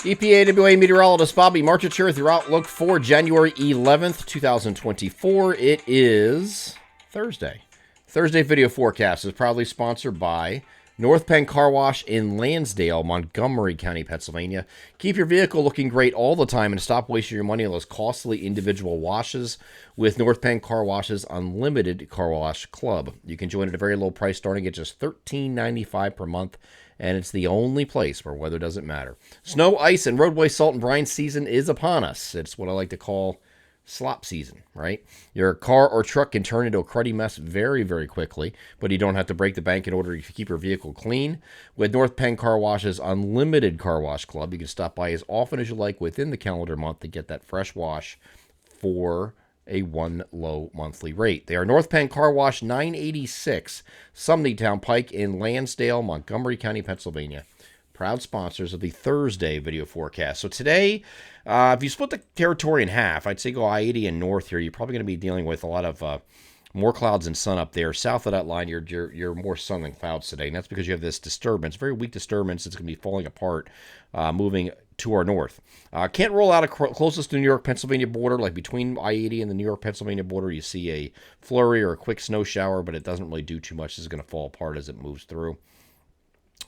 EPA WA meteorologist Bobby Marchich here with your outlook for January 11th, 2024. It is Thursday. Thursday video forecast is proudly sponsored by North Penn Car Wash in Lansdale, Montgomery County, Pennsylvania. Keep your vehicle looking great all the time and stop wasting your money on those costly individual washes with North Penn Car Wash's Unlimited Car Wash Club. You can join at a very low price starting at just $13.95 per month, and it's the only place where weather doesn't matter. Snow, ice, and roadway salt and brine season is upon us. It's what I like to call slop season, right? Your car or truck can turn into a cruddy mess very, very quickly, but you don't have to break the bank in order to keep your vehicle clean. With North Penn Car Wash's Unlimited Car Wash Club, you can stop by as often as you like within the calendar month to get that fresh wash for a one low monthly rate. They are North Penn Car Wash, 986 Sumneytown Pike in Lansdale, Montgomery County, Pennsylvania. Proud sponsors of the Thursday video forecast. So today, if you split the territory in half, I'd say go I-80 and north here. You're probably going to be dealing with a lot of more clouds and sun up there. South of that line, you're more sun than clouds today, and that's because you have this disturbance, very weak disturbance. It's going to be falling apart, moving to our north. Can't roll out closest to the New York-Pennsylvania border, like between I-80 and the New York-Pennsylvania border. You see a flurry or a quick snow shower, but it doesn't really do too much. It's going to fall apart as it moves through.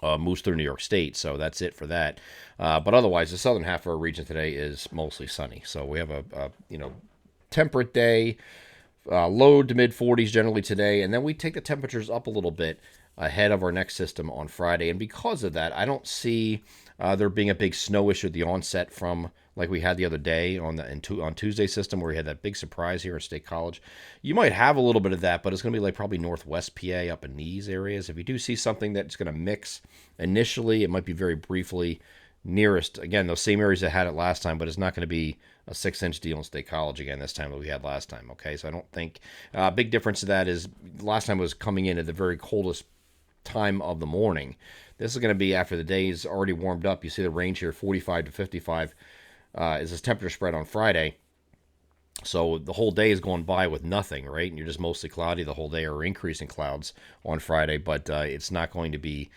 New York State, so that's it for that. But otherwise, the southern half of our region today is mostly sunny. So we have a temperate day, low to mid 40s generally today, and then we take the temperatures up a little bit ahead of our next system on Friday. And because of that, I don't see there being a big snow issue at the onset from like we had the other day on Tuesday system where we had that big surprise here at State College. You might have a little bit of that, but it's going to be like probably northwest PA up in these areas. If you do see something that's going to mix initially, it might be very briefly nearest, again, those same areas that had it last time, but it's not going to be a 6-inch deal in State College again this time that we had last time, okay? So I don't think big difference to that is last time was coming in at the very coldest time of the morning. This is going to be after the day is already warmed up. You see the range here, 45 to 55 is this temperature spread on Friday. So the whole day is going by with nothing, right? And you're just mostly cloudy the whole day or increasing clouds on Friday, but it's not going to be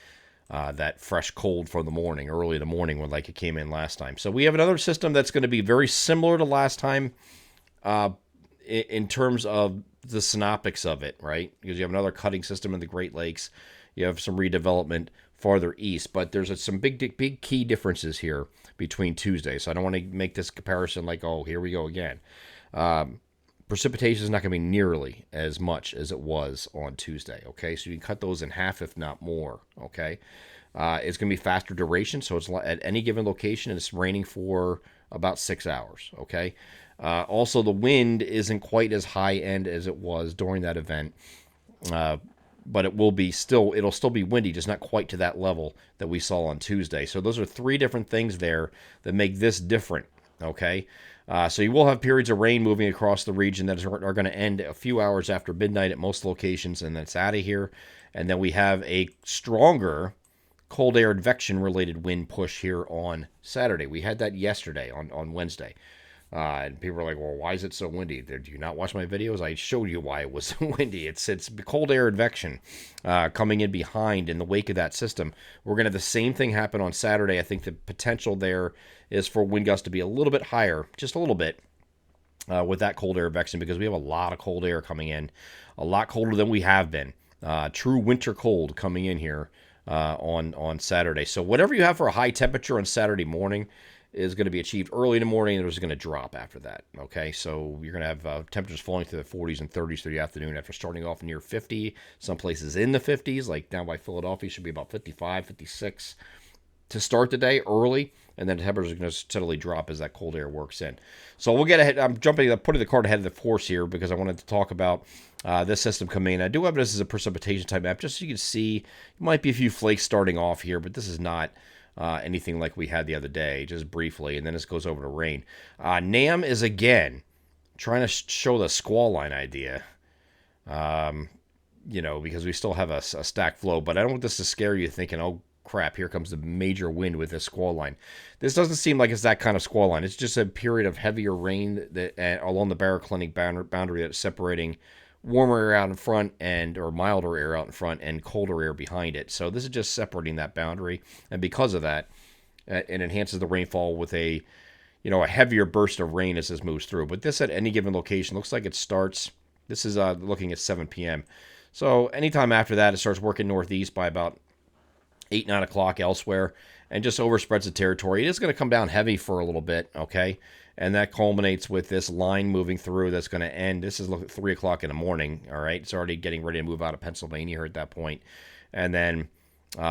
that fresh cold for the morning, early in the morning when like it came in last time. So we have another system that's going to be very similar to last time in terms of the synoptics of it, right? Because you have another cutting system in the Great Lakes. You have some redevelopment farther east, but there's some big key differences here between Tuesday. So I don't want to make this comparison like, oh, here we go again. Precipitation is not going to be nearly as much as it was on Tuesday, okay? So you can cut those in half, if not more, okay? It's going to be faster duration, so it's at any given location, and it's raining for about 6 hours, okay? Also, the wind isn't quite as high-end as it was during that event, but it'll still be windy, just not quite to that level that we saw on Tuesday. So those are three different things there that make this different, okay? So you will have periods of rain moving across the region that are going to end a few hours after midnight at most locations, and then it's out of here. And then we have a stronger cold air advection-related wind push here on Saturday. We had that yesterday on Wednesday. And people are like, well, why is it so windy? Do you not watch my videos? I showed you why it was windy. It's cold air advection coming in behind in the wake of that system. We're going to have the same thing happen on Saturday. I think the potential there is for wind gusts to be a little bit higher, just a little bit, with that cold air advection because we have a lot of cold air coming in, a lot colder than we have been. True winter cold coming in here on Saturday. So whatever you have for a high temperature on Saturday morning is going to be achieved early in the morning, and it's going to drop after that, okay? So you're going to have temperatures falling to the 40s and 30s through the afternoon after starting off near 50. Some places in the 50s, like down by Philadelphia, should be about 55, 56 to start the day early, and then the temperatures are going to steadily drop as that cold air works in. So we'll get ahead. I'm putting the cart ahead of the horse here because I wanted to talk about this system coming in. I do have this as a precipitation type map, just so you can see. There might be a few flakes starting off here, but this is not anything like we had the other day, just briefly, and then this goes over to rain. NAM is, again, trying to show the squall line idea, because we still have a stacked flow, but I don't want this to scare you thinking, oh, crap, here comes the major wind with this squall line. This doesn't seem like it's that kind of squall line. It's just a period of heavier rain that along the baroclinic boundary that's separating warmer air out in front or milder air out in front and colder air behind it. So this is just separating that boundary. And because of that, and enhances the rainfall with a heavier burst of rain as this moves through. But this at any given location looks like it starts. This is looking at 7 p.m. So anytime after that, it starts working northeast by about 8, 9 o'clock elsewhere, and just overspreads the territory. It is going to come down heavy for a little bit, okay? And that culminates with this line moving through that's going to end. This is at 3 o'clock in the morning, all right? It's already getting ready to move out of Pennsylvania here at that point. And then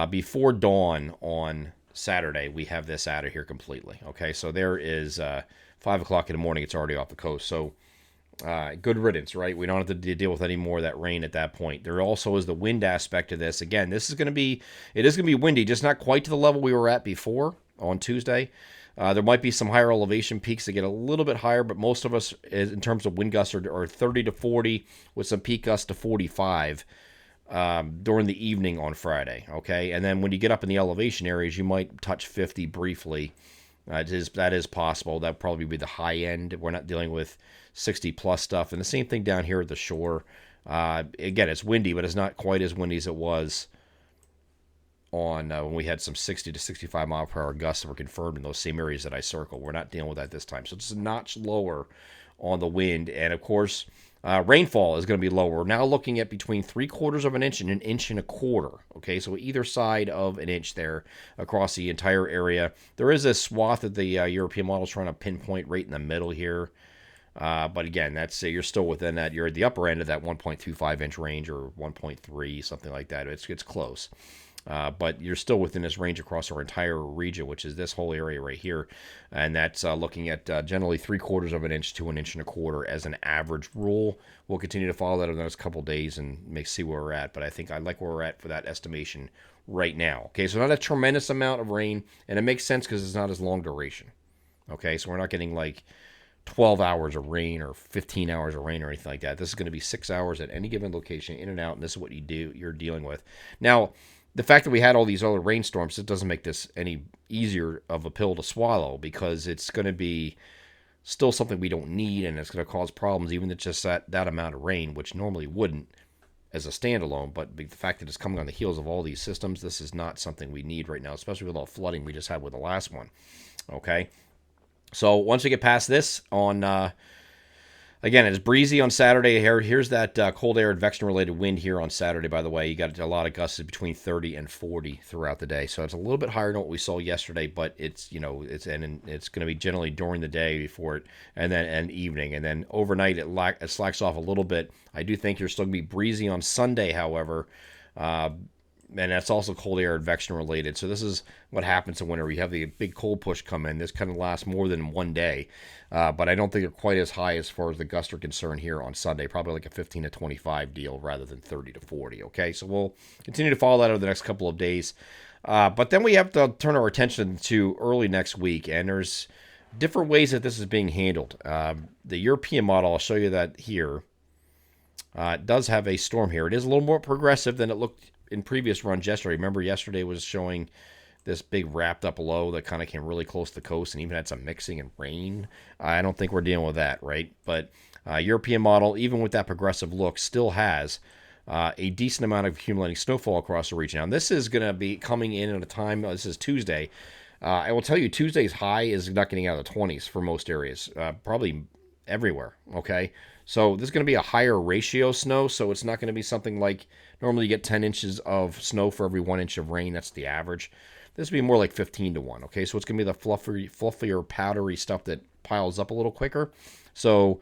before dawn on Saturday, we have this out of here completely, okay? So there is 5 o'clock in the morning. It's already off the coast. So good riddance, right? We don't have to deal with any more of that rain at that point. There also is the wind aspect of this. Again, it is going to be windy, just not quite to the level we were at before on Tuesday. There might be some higher elevation peaks that get a little bit higher, but most of us, in terms of wind gusts, are 30 to 40 with some peak gusts to 45 during the evening on Friday, okay? And then when you get up in the elevation areas, you might touch 50 briefly. That is possible. That would probably be the high end. We're not dealing with 60-plus stuff. And the same thing down here at the shore. Again, it's windy, but it's not quite as windy as it was on when we had some 60 to 65 mile per hour gusts that were confirmed in those same areas that I circled. We're not dealing with that this time. So it's a notch lower on the wind. And, of course, rainfall is going to be lower. We're now looking at between 3/4 of an inch and 1.25 inches. Okay, so either side of an inch there across the entire area. There is a swath that the European model is trying to pinpoint right in the middle here. But again, that's you're still within that. You're at the upper end of that 1.25 inch range or 1.3, something like that. It's close. But you're still within this range across our entire region, which is this whole area right here. And that's looking at generally 3/4 of an inch to 1.25 inches as an average rule. We'll continue to follow that over the next couple of days and see where we're at. But I think I like where we're at for that estimation right now. Okay, so not a tremendous amount of rain, and it makes sense because it's not as long duration. Okay, so we're not getting like 12 hours of rain or 15 hours of rain or anything like that. This is going to be 6 hours at any given location, in and out, and this is what you're dealing with. Now, the fact that we had all these other rainstorms, it doesn't make this any easier of a pill to swallow because it's going to be still something we don't need, and it's going to cause problems even with just that amount of rain, which normally wouldn't as a standalone. But the fact that it's coming on the heels of all these systems, this is not something we need right now, especially with all the flooding we just had with the last one. Okay? So once we get past this on, again, it's breezy on Saturday. Here's that cold air advection-related wind here on Saturday, by the way. You got a lot of gusts between 30 and 40 throughout the day. So it's a little bit higher than what we saw yesterday, but it's going to be generally during the day before it, and evening. And then overnight, it slacks off a little bit. I do think you're still going to be breezy on Sunday, however. And that's also cold air advection related. So this is what happens in winter. You have the big cold push come in. This kind of lasts more than one day. But I don't think they're quite as high as far as the gusts are concerned here on Sunday. Probably like a 15 to 25 deal rather than 30 to 40. Okay, so we'll continue to follow that over the next couple of days. But then we have to turn our attention to early next week. And there's different ways that this is being handled. The European model, I'll show you that here, does have a storm here. It is a little more progressive than it looked in previous runs yesterday. Remember, yesterday was showing this big wrapped up low that kind of came really close to the coast and even had some mixing and rain. I don't think we're dealing with that, right? But European model, even with that progressive look, still has a decent amount of accumulating snowfall across the region. Now, this is going to be coming in at a time, this is Tuesday. I will tell you, Tuesday's high is not getting out of the 20s for most areas, probably everywhere, okay? So this is going to be a higher ratio snow, so it's not going to be something like normally you get 10 inches of snow for every 1 inch of rain. That's the average. This will be more like 15 to 1, okay? So it's going to be the fluffier, powdery stuff that piles up a little quicker. So,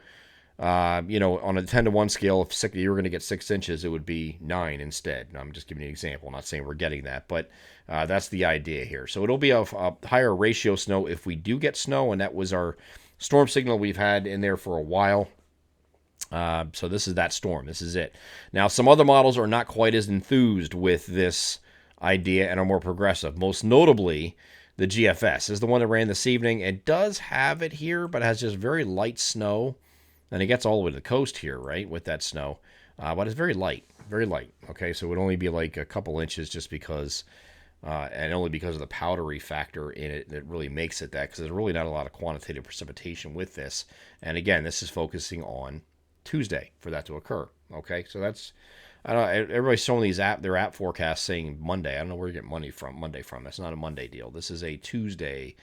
on a 10 to 1 scale, if you were going to get 6 inches, it would be 9 instead. I'm just giving you an example. I'm not saying we're getting that, but that's the idea here. So it'll be a higher ratio snow if we do get snow, and that was our storm signal we've had in there for a while. So this is that storm. This is it. Now, some other models are not quite as enthused with this idea and are more progressive. Most notably, the GFS is the one that ran this evening. It does have it here, but it has just very light snow. And it gets all the way to the coast here, right, with that snow. But it's very light, very light. Okay, so it would only be like a couple inches just because, and only because of the powdery factor in it that really makes it that, because there's really not a lot of quantitative precipitation with this. And again, this is focusing on Tuesday for that to occur. Okay, so that's I don't. Everybody's showing their app forecasts saying Monday. I don't know where you get Monday from. That's not a Monday deal. This is a Tuesday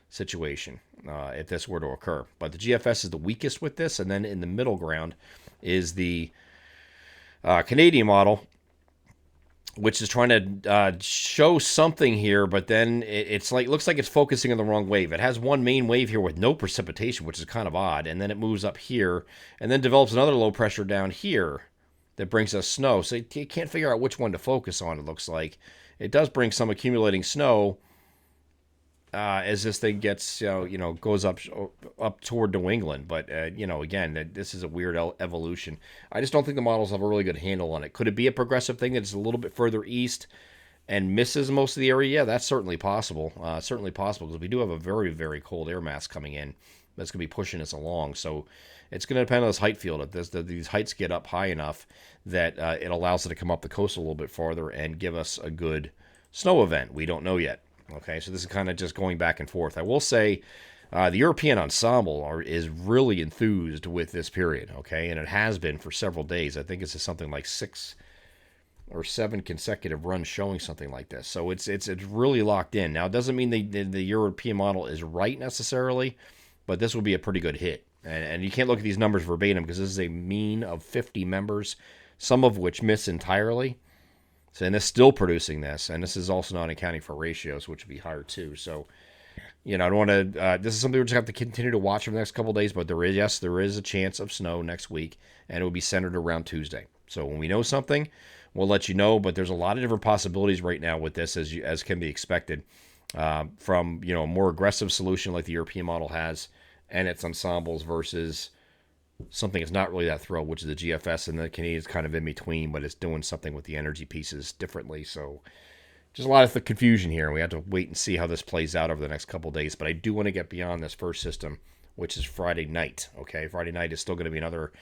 situation if this were to occur. But the GFS is the weakest with this, and then in the middle ground is the Canadian model, which is trying to show something here, but then it's like looks like it's focusing on the wrong wave. It has one main wave here with no precipitation, which is kind of odd, and then it moves up here, and then develops another low pressure down here that brings us snow. So you can't figure out which one to focus on, it looks like. It does bring some accumulating snow as this thing gets, goes up toward New England. But, again, this is a weird evolution. I just don't think the models have a really good handle on it. Could it be a progressive thing that's a little bit further east and misses most of the area? Yeah, that's certainly possible. Certainly possible because we do have a very, very cold air mass coming in that's going to be pushing us along. So it's going to depend on this height field. If these heights get up high enough that it allows it to come up the coast a little bit farther and give us a good snow event. We don't know yet. Okay, so this is kind of just going back and forth. I will say the European ensemble is really enthused with this period, okay, and it has been for several days. I think it's something like 6 or 7 consecutive runs showing something like this. So it's really locked in. Now, it doesn't mean the European model is right necessarily, but this will be a pretty good hit. And you can't look at these numbers verbatim because this is a mean of 50 members, some of which miss entirely. So, and it's still producing this, and this is also not accounting for ratios, which would be higher too. So, I don't want to. This is something we just have to continue to watch for the next couple of days. But there is a chance of snow next week, and it will be centered around Tuesday. So when we know something, we'll let you know. But there's a lot of different possibilities right now with this, as can be expected, from a more aggressive solution like the European model has, and its ensembles versus something that's not really that thrilled, which is the GFS, and the Canadian's kind of in between, but it's doing something with the energy pieces differently. So just a lot of the confusion here. We have to wait and see how this plays out over the next couple of days. But I do want to get beyond this first system, which is Friday night. Okay, Friday night is still going to be another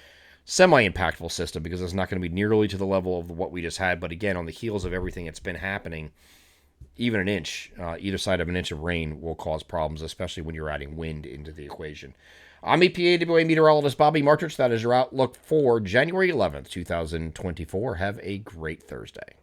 semi-impactful system because it's not going to be nearly to the level of what we just had. But again, on the heels of everything that's been happening, even an inch, either side of an inch of rain will cause problems, especially when you're adding wind into the equation. I'm EPA WA meteorologist Bobby Martich. That is your outlook for January 11th, 2024. Have a great Thursday.